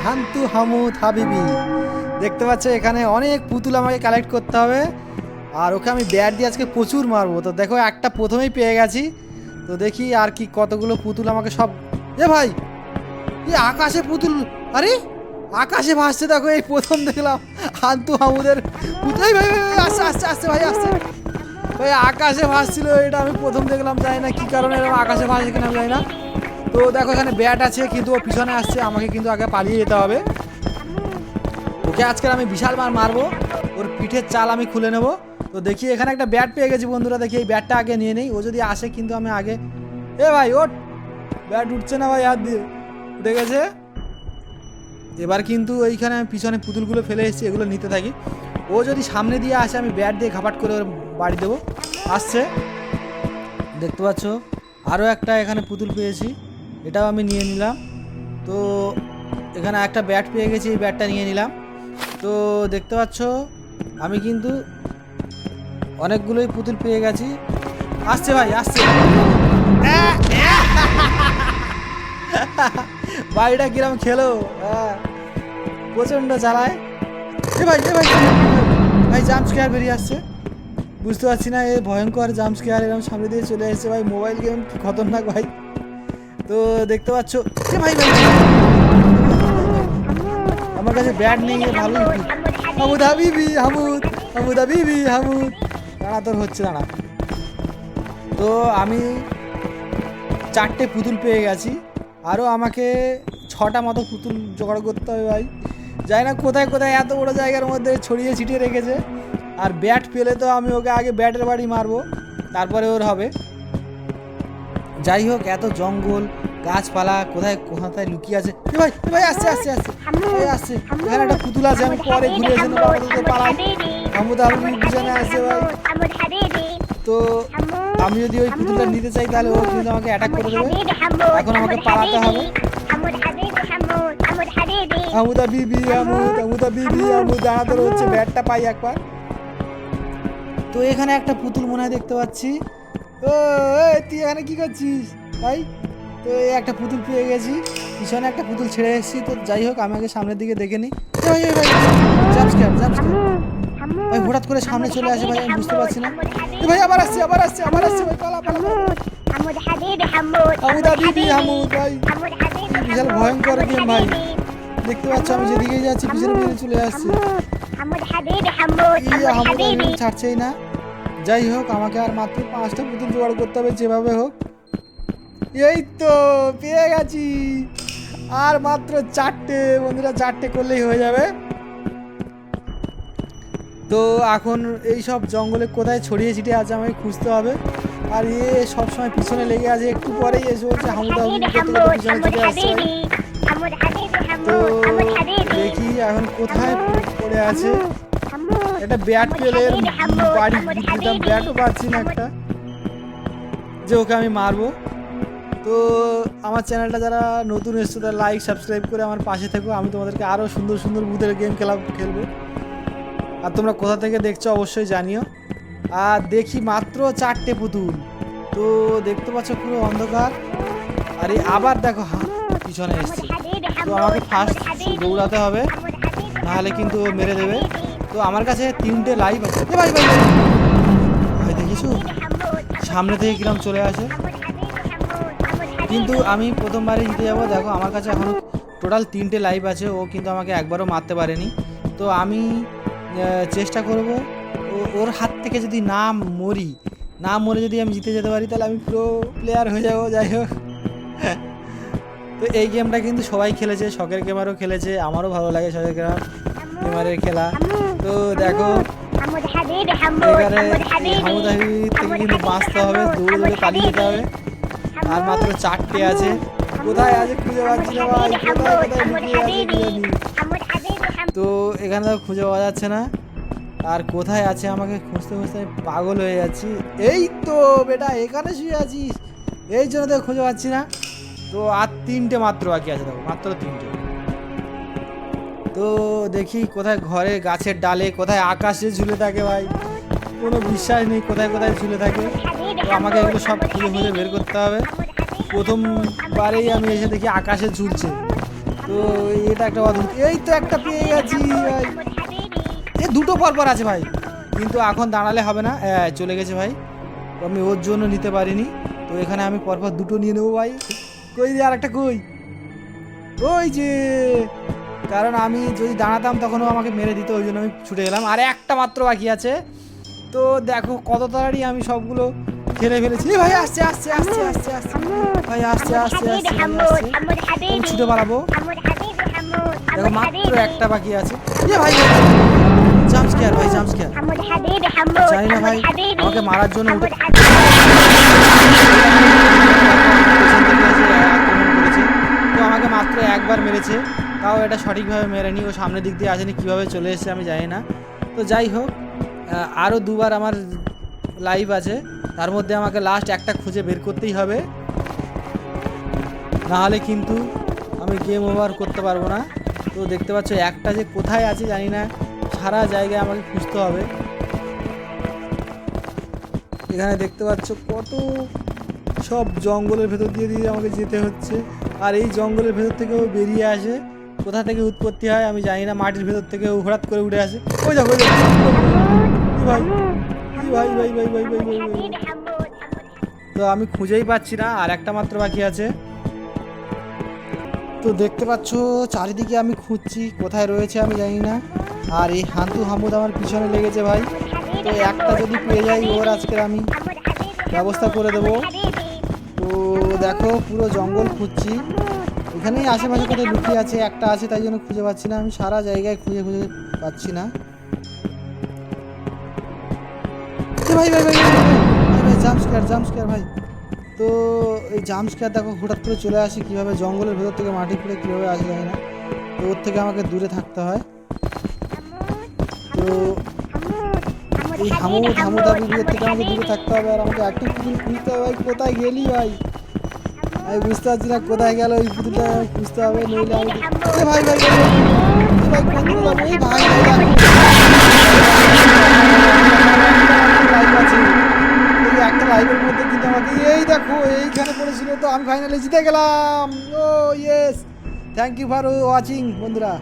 হান্তু Hamoud হাবিবি। দেখতে পাচ্ছ এখানে অনেক পুতুল আমাকে কালেক্ট করতে হবে, আর ওকে আমি ব্যাট দিয়ে আজকে প্রচুর মারবো। তো দেখো একটা প্রথমেই পেয়ে গেছি। তো দেখি আর কি কতগুলো পুতুল আমাকে সব। এ ভাই, এই আকাশে পুতুল! আরে আকাশে ভাসছে দেখো, এই প্রথম দেখলাম হান্তু হামুদের পুতুল। এই ভাই ভাই ভাই, আসছে আসছে আসছে ভাই, আসছে ভাই। আকাশে ভাসছিল, এটা আমি প্রথম দেখলাম। জানি না কি কারণে এরকম আকাশে ভাসছে কিনা, আমি জানি না। তো দেখো এখানে ব্যাট আছে, কিন্তু ও পিছনে আসছে, আমাকে কিন্তু আগে পালিয়ে যেতে হবে। ওকে আজকে আমি বিশাল মার মারবো, ওর পিঠের চাল আমি খুলে নেব। তো দেখি এখানে একটা ব্যাট পেয়ে গেছি বন্ধুরা, দেখি এই ব্যাটটা আগে নিয়ে নেই। ও যদি আসে কিন্তু আমি আগে। এ ভাই ওট, ব্যাট উঠছে না ভাই, হাত দিয়ে উঠে গেছে। এবার কিন্তু এইখানে আমি পিছনে পুতুলগুলো ফেলে এসেছি, এগুলো নিতে থাকি। ও যদি সামনে দিয়ে আসে আমি ব্যাট দিয়ে ঘাপাট করে ওর বাড়ি দেবো। আসছে, দেখতে পাচ্ছ আরও একটা এখানে পুতুল পেয়েছি, এটাও আমি নিয়ে নিলাম। তো এখানে একটা ব্যাট পেয়ে গেছি, এই ব্যাটটা নিয়ে নিলাম। তো দেখতে পাচ্ছ আমি কিন্তু অনেকগুলোই পুতুল পেয়ে গেছি। আসছে ভাই, আসছে। বাড়িটা কিরম খেলো, প্রচণ্ড জ্বালায়। এ ভাই এ ভাই ভাই, জাম্প স্কেয়ার বেরিয়ে আসছে, বুঝতে পারছি না। এ ভয়ঙ্কর জাম্প স্কেয়ার এরকম সামনে দিয়ে চলে এসেছে ভাই। মোবাইল গেম কি খতরনাক ভাই। তো দেখতে পাচ্ছ এ ভাই ভাই, আমার কাছে ব্যাট নেই, ভালো। হামুদ হাবিবি হামুদ, হামুদ হাবিবি হামুদ। দাঁড়া, তোর হচ্ছে, দাঁড়া। তো আমি 4টে পুতুল পেয়ে গেছি, আরও আমাকে 6টা মতো পুতুল জোগাড় করতে হবে ভাই। জানি না কোথায় কোথায় এত বড় জায়গার মধ্যে ছড়িয়ে ছিটিয়ে রেখেছে। আর ব্যাট পেলে তো আমি ওকে আগে ব্যাটের বাড়ি মারবো, তারপরে ওর হবে। যাই হোক, এত জঙ্গল গাছপালা কোথায় কোথায় লুকিয়ে আছে। এ ভাই এ ভাই, আসছে আসছে আসছে আসছে। এখানে একটা পুতুল আছে, আমি পরে ঘুরে এসে নেবো, আপাতত পালাই। হামুদ হাবিবি পিছনে আসছে ভাই। তো আমি যদি ওই পুতুলটা নিতে চাই তাহলে ও কিন্তু আমাকে অ্যাটাক করে দেবে। এখন আমাকে পালাতে হবে। হামুদ হাবিবি হামুদ, হামুদ হাবিবি হামুদ। দাঁড়াতে হচ্ছে, ব্যাটটা পাই একবার। তো এখানে একটা পুতুল মনে হয় দেখতে পাচ্ছি। ও তুই এখানে কি করছিস ভাই? তো এই একটা পুতুল পেয়ে গেছি, পিছনে একটা পুতুল ছেড়ে এসেছি। তো যাই হোক, আমি আগে সামনের দিকে দেখে নিই। ভাই ভাই, জাম্পস্কেয়ার জাম্পস্কেয়ার ভাই, হঠাৎ করে সামনে চলে আসে ভাই, আমি বুঝতে পারছি না। ভাই আবার আসছে আবার আসছে আবার আসছে ভাই, পালা পালা। হামুদ হাবিবি হামুদ ভাই, বিশাল ভয়ঙ্কর গেম ভাই। দেখতে পাচ্ছ আমি যেদিকেই যাচ্ছি পিছনে পিছনে চলে আসছে। হামুদ হাবিবি ছাড়ছেই না। যাই হোক, আমাকে আর মাত্র 5টা পুতুল জোগাড় করতে হবে যেভাবে হোক। এই তো পেয়ে গেছি, আর মাত্র 4টে বন্ধুরা, 4টে করলেই হয়ে যাবে। তো এখন এই সব জঙ্গলে কোথায় ছড়িয়ে ছিটিয়ে আছে আমাকে খুঁজতে হবে। আর সবসময় পিছনে লেগে আছে, একটু পরেই এসে বলছে হামুদ হাবিবি পিছনে ছুটে আসছে। তো দেখি এখন কোথায় পড়ে আছে। একটা ব্যাট পেলে বাড়ি দিতাম, ব্যাটও পাচ্ছি না একটা যে ওকে আমি মারবো। তো আমার চ্যানেলটা যারা নতুন এসছে তারা লাইক সাবস্ক্রাইব করে আমার পাশে থেকো, আমি তোমাদেরকে আরও সুন্দর সুন্দর ভূতের গেম খেলবো। আর তোমরা কোথা থেকে দেখছো অবশ্যই জানিও। আর দেখি মাত্র 4টে পুতুল, তো দেখতে পাচ্ছ পুরো অন্ধকার। আর এই আবার দেখো পিছনে এসছে। তো আমাকে ফার্স্ট দৌড়াতে হবে, নাহলে কিন্তু মেরে দেবে। তো আমার কাছে 3টে লাইভ আছে। ভাই ভাই ভাই, দেখিছো সামনে থেকে কিরম চলে আসে। কিন্তু আমি প্রথমবারে জিতে যাবো। দেখো আমার কাছে এখনও টোটাল 3টে লাইভ আছে, ও কিন্তু আমাকে একবারও মারতে পারেনি। তো আমি চেষ্টা করব ওর হাত থেকে যদি না মরে যদি আমি জিতে যেতে পারি তাহলে আমি প্রো প্লেয়ার হয়ে যাবো। যাই হোক, তো এই গেমটা কিন্তু সবাই খেলেছে, শখের গেমারও খেলেছে, আমারও ভালো লাগে শখের গেমারের খেলা। তো দেখো এবারে হামুদ হাবিবি থেকে কিন্তু বাঁচতে হবে, দৌড়ে দৌড়ে পালিয়ে যেতে হবে। আর মাত্র 4টে আছে, কোথায় আছে খুঁজে পাচ্ছি না ভাই, কোথায় কোথায় লুকিয়ে আছে কি জানি। তো এখানে তো খুঁজে পাওয়া যাচ্ছে না, আর কোথায় আছে আমাকে খুঁজতে খুঁজতে পাগল হয়ে যাচ্ছি। এই তো বেটা এখানে শুয়ে আছিস, এই জন্য তো খুঁজে পাচ্ছি না। তো আর 3টে মাত্র বাকি আছে, দেখো মাত্র 3টে। তো দেখি কোথায় ঘরে গাছের ডালে, কোথায় আকাশে ঝুলে থাকে ভাই, কোনো বিশ্বাস নেই কোথায় কোথায় ঝুলে থাকে। তো আমাকে এগুলো সব খুঁজে খুঁজে বের করতে হবে। প্রথমবারেই আমি এসে দেখি আকাশে ঝুলছে, তো এটা একটা অদ্ভুত, এই তো একটা পেয়ে গেছি ভাই। এ দুটো পরপর আছে ভাই, কিন্তু এখন দাঁড়ালে হবে না, চলে গেছে ভাই। তো আমি ওর জন্য নিতে পারিনি, তো এখানে আমি পরপর দুটো নিয়ে নেবো ভাই। কই দিয়ে আর একটা কই, ওই যে, কারণ আমি যদি দাঁড়াতাম তখনও আমাকে মেরে দিত, ওই জন্য আমি ছুটে গেলাম। আর একটা মাত্র বাকি আছে, তো দেখো কত তাড়াতাড়ি আমি সবগুলো খেলে ফেলেছি। এ ভাই আসছে আসছে আসছে আসছে আসছে ভাই, আসছে আসছে আসছে আমি ছুটে পালাবো। দেখো মাত্র একটা বাকি আছে। এ ভাই জাম্প স্কেয়ার ভাই, জাম্প স্কেয়ার, জানি না ভাই আমাকে মারার জন্য উঠে পেছন থেকে এসে আক্রমণ করেছে। তো আমাকে মাত্র একবার মেরেছে, তাও এটা সঠিকভাবে মেরেনি, ও সামনের দিক দিয়ে আসেনি, কীভাবে চলে এসেছে আমি জানি না। তো যাই হোক, আরও দুবার আমার লাইভ আছে, তার মধ্যে আমাকে লাস্ট একটা খুঁজে বের করতেই হবে, নাহলে কিন্তু আমি গেম ওভার করতে পারবো না। তো দেখতে পাচ্ছ একটা যে কোথায় আছে জানি না, সারা জায়গায় আমাকে খুঁজতে হবে। এখানে দেখতে পাচ্ছ কত সব জঙ্গলের ভেতর দিয়ে দিয়ে আমাকে যেতে হচ্ছে, আর এই জঙ্গলের ভেতর থেকেও বেরিয়ে আসে, কোথা থেকে উৎপত্তি হয় আমি জানি না, মাটির ভেতর থেকে হঠাৎ করে উঠে আসে। ওই দেখো ভাই ভাই ভাই ভাই ভাই ভাই ভাই ভাই। তো আমি খুঁজেই পাচ্ছি না, আর একটা মাত্র বাকি আছে। তো দেখতে পাচ্ছ চারিদিকে আমি খুঁজছি, কোথায় রয়েছে আমি জানি না, আর এই হান্তু হামুদ আমার পিছনে লেগেছে ভাই। তো একটা যদি পেয়ে যাই ওর আজকের আমি ব্যবস্থা করে দেবো। তো দেখো পুরো জঙ্গল খুঁজছি, এখানেই আশেপাশে কোথায় লুকিয়ে আছে, একটা আছে তাই জন্য খুঁজে পাচ্ছি না, আমি সারা জায়গায় খুঁজে খুঁজে পাচ্ছি না। ভাই ভাই ভাই ভাই ভাই জাম্প স্কেয়ার, জাম্প স্কেয়ার ভাই। তো এই জাম্প স্কেয়ার দেখো হঠাৎ করে চলে আসে কীভাবে, জঙ্গলের ভেতর থেকে মাটি খুঁড়ে কীভাবে আসে যায় না, তো ওর থেকে আমাকে দূরে থাকতে হয়। তো এই হামুদ হামুদাবিদের থেকে আমাকে দূরে থাকতে হবে, আর আমাকে একটা পুতুল খুঁজতে হবে। ভাই কোথায় গেলি ভাই, আমি বুঝতে পারছি না কোথায় গেল ওই পুতুলটা, খুঁজতে হবে, নইলে আমি ভাই ভাই ভাই ভাই কোন দিকে যাবো, এই ভাই লাইভ আছে, এই একটা লাইভের মধ্যে কিন্তু আমাকে এই দেখো এইখানে পড়েছিল, তো আমি ফাইনালি জিতে গেলাম। Oh yes, thank you for watching বন্ধুরা।